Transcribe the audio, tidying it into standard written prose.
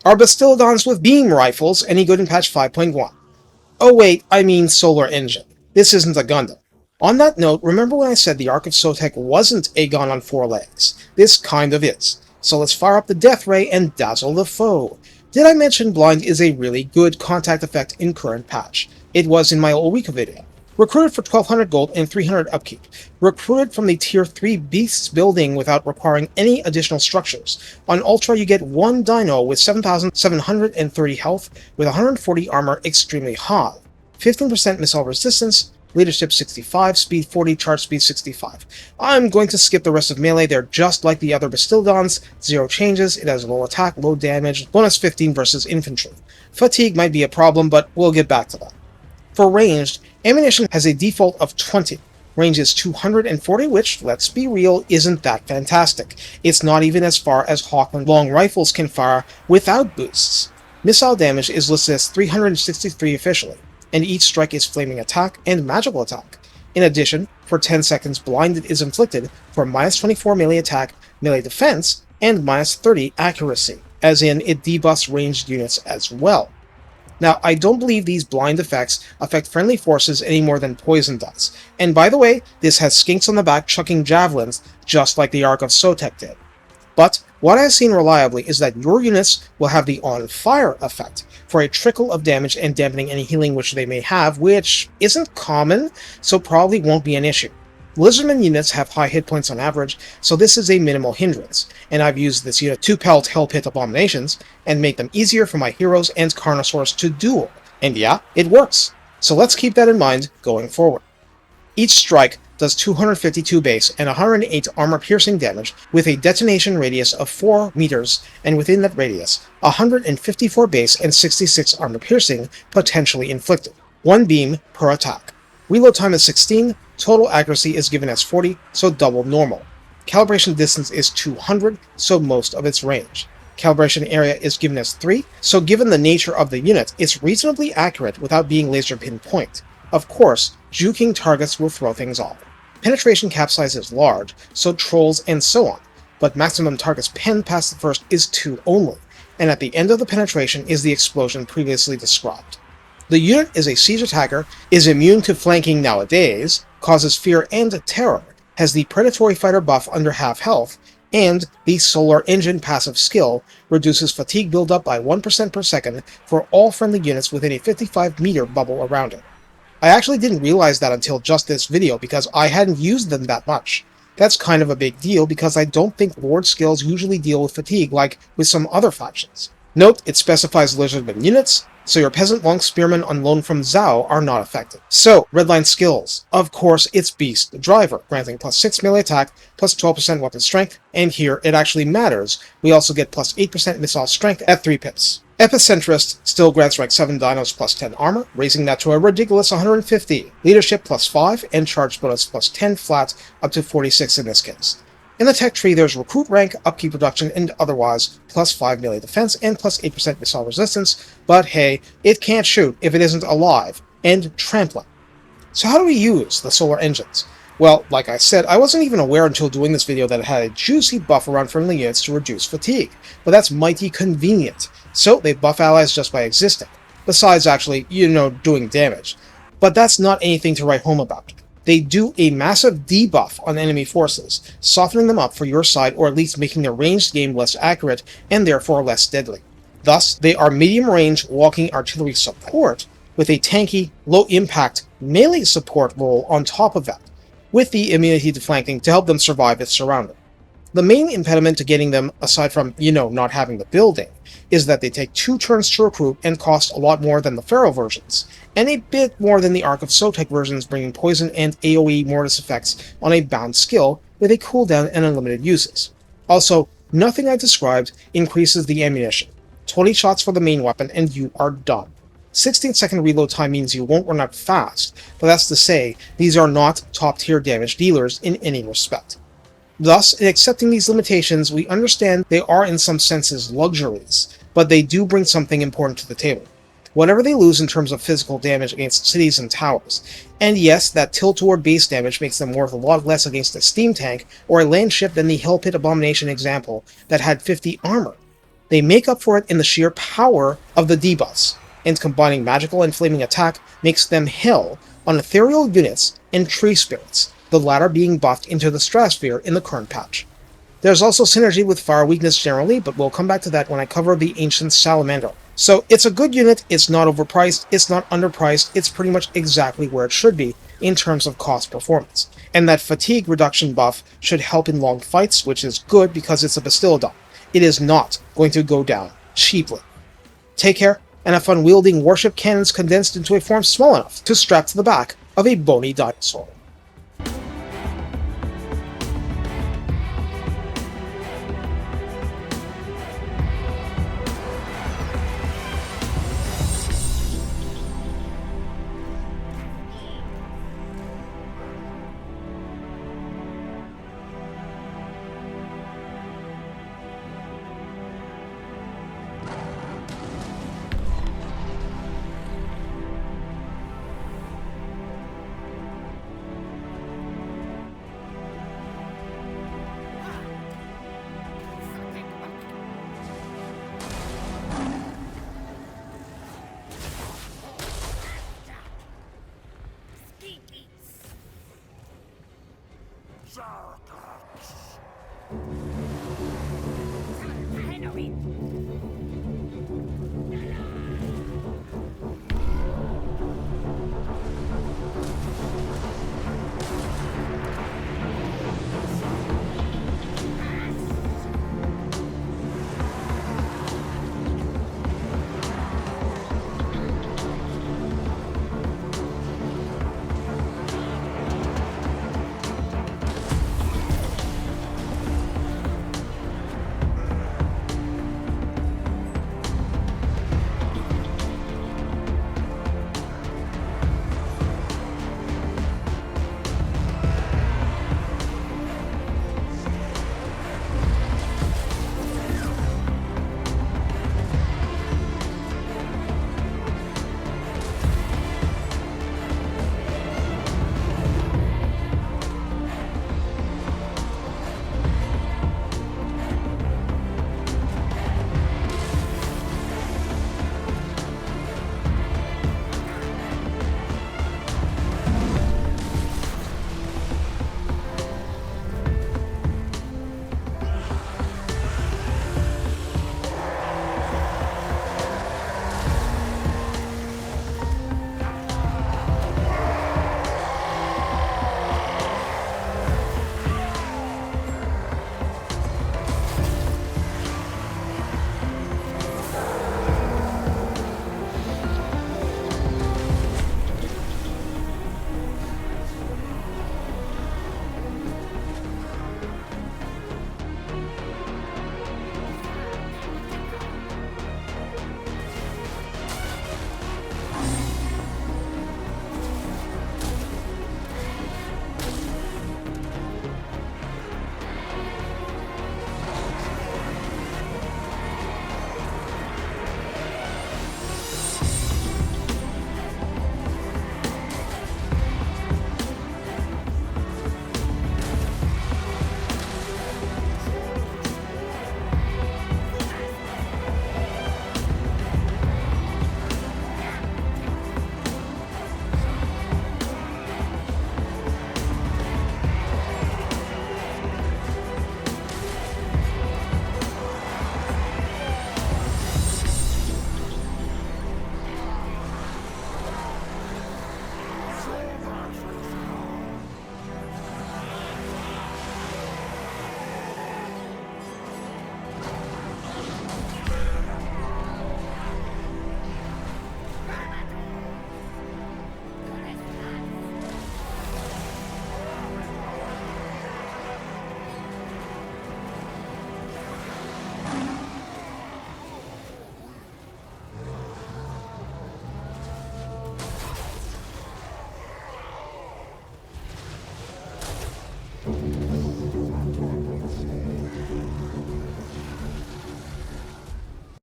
Are Bastiladons with beam rifles any good in patch 5.1? Oh wait, I mean solar engine. This isn't a Gundam. On that note, remember when I said the Ark of Sotek wasn't a gun on 4 legs? This kind of is. So let's fire up the Death Ray and dazzle the foe. Did I mention Blind is a really good contact effect in current patch? It was in my Ulrika video. Recruited for 1200 gold and 300 upkeep. Recruited from the tier 3 beasts building without requiring any additional structures. On Ultra you get 1 dino with 7730 health with 140 armor extremely high. 15% missile resistance, leadership 65, speed 40, charge speed 65. I'm going to skip the rest of melee, they're just like the other Bastiladons, 0 changes, it has low attack, low damage, bonus 15 versus infantry. Fatigue might be a problem, but we'll get back to that. For ranged, ammunition has a default of 20. Range is 240, which, let's be real, isn't that fantastic. It's not even as far as Hawkland long rifles can fire without boosts. Missile damage is listed as 363 officially, and each strike is flaming attack and magical attack. In addition, for 10 seconds blinded is inflicted for minus 24 melee attack, melee defense, and minus 30 accuracy, as in it debuffs ranged units as well. Now, I don't believe these blind effects affect friendly forces any more than poison does. And by the way, this has skinks on the back chucking javelins, just like the Ark of Sotek did. But what I've seen reliably is that your units will have the on fire effect, for a trickle of damage and dampening any healing which they may have, which isn't common, so probably won't be an issue. Lizardmen units have high hit points on average, so this is a minimal hindrance, and I've used this unit to pelt Hell Pit abominations, and make them easier for my heroes and Carnosaurs to duel. And yeah, it works. So let's keep that in mind going forward. Each strike does 252 base and 108 armor-piercing damage with a detonation radius of 4 meters, and within that radius, 154 base and 66 armor-piercing potentially inflicted. 1 beam per attack. Reload time is 16, total accuracy is given as 40, so double normal. Calibration distance is 200, so most of its range. Calibration area is given as 3, so given the nature of the unit, it's reasonably accurate without being laser pinpoint. Of course, juking targets will throw things off. Penetration cap size is large, so trolls and so on, but maximum targets penned past the first is 2 only, and at the end of the penetration is the explosion previously described. The unit is a siege attacker, is immune to flanking nowadays, causes fear and terror, has the predatory fighter buff under half health, and the solar engine passive skill reduces fatigue buildup by 1% per second for all friendly units within a 55-meter bubble around it. I actually didn't realize that until just this video because I hadn't used them that much. That's kind of a big deal because I don't think Lord skills usually deal with fatigue like with some other factions. Note, it specifies Lizardmen units, so your peasant long spearmen on loan from Zhao are not affected. So, redline skills. Of course, it's Beast the Driver, granting plus 6 melee attack, plus 12% weapon strength, and here it actually matters. We also get plus 8% missile strength at 3 pips. Epicentrist still grants rank 7 dinos plus 10 armor, raising that to a ridiculous 150. Leadership plus 5, and charge bonus plus 10 flat, up to 46 in this case. In the tech tree, there's recruit rank, upkeep reduction, and otherwise, plus 5 melee defense and plus 8% missile resistance, but hey, it can't shoot if it isn't alive, and trampling. So how do we use the solar engines? Well, like I said, I wasn't even aware until doing this video that it had a juicy buff around friendly units to reduce fatigue, but that's mighty convenient, so they buff allies just by existing, besides actually, doing damage. But that's not anything to write home about. They do a massive debuff on enemy forces, softening them up for your side or at least making their ranged game less accurate and therefore less deadly. Thus, they are medium-range walking artillery support with a tanky, low-impact melee support role on top of that, with the immunity to flanking to help them survive if surrounded. The main impediment to getting them, aside from, not having the building, is that they take 2 turns to recruit and cost a lot more than the Pharaoh versions, and a bit more than the Ark of Sotek versions, bringing poison and AoE mortis effects on a bound skill with a cooldown and unlimited uses. Also, nothing I described increases the ammunition. 20 shots for the main weapon and you are done. 16-second reload time means you won't run out fast, but that's to say, these are not top-tier damage dealers in any respect. Thus, in accepting these limitations, we understand they are in some senses luxuries, but they do bring something important to the table. Whatever they lose in terms of physical damage against cities and towers, and yes, that tilt toward base damage makes them worth a lot less against a steam tank or a land ship than the Hell Pit Abomination example that had 50 armor. They make up for it in the sheer power of the debuffs, and combining magical and flaming attack makes them hell on ethereal units and tree spirits, the latter being buffed into the stratosphere in the current patch. There's also synergy with fire weakness generally, but we'll come back to that when I cover the Ancient Salamander. So it's a good unit, it's not overpriced, it's not underpriced, it's pretty much exactly where it should be in terms of cost performance. And that fatigue reduction buff should help in long fights, which is good because it's a Bastiladon. It is not going to go down cheaply. Take care, and have fun wielding warship cannons condensed into a form small enough to strap to the back of a bony dinosaur.